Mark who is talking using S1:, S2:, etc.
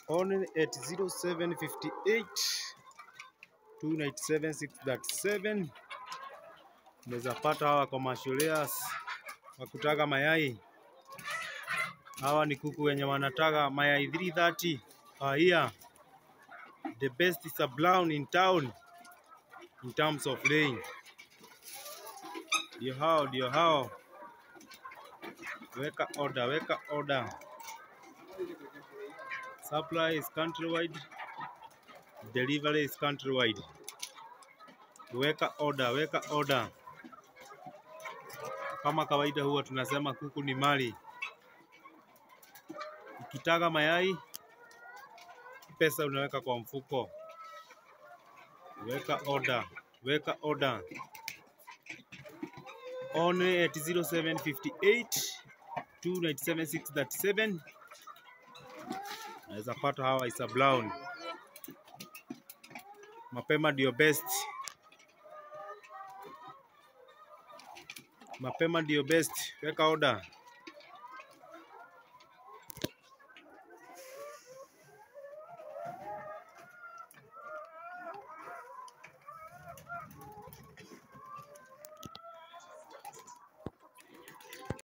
S1: Only at 0758 297 637 unaweza pata hawa commercials wa kutaga mayai. Hawa ni kuku wenye wanataga mayai 330 per year. The best is a brown in town in terms of laying. Ndio hao. Weka order. Supply is countrywide. Delivery is countrywide. Weka order. Kama kawaida huwa tunasema kuku ni mali. Ukitaga mayai, pesa unaweka kwa mfuko. Weka order. Only at 0758 297 637 naweza pata hawa is a brown. Mapema ndio best. Weka order.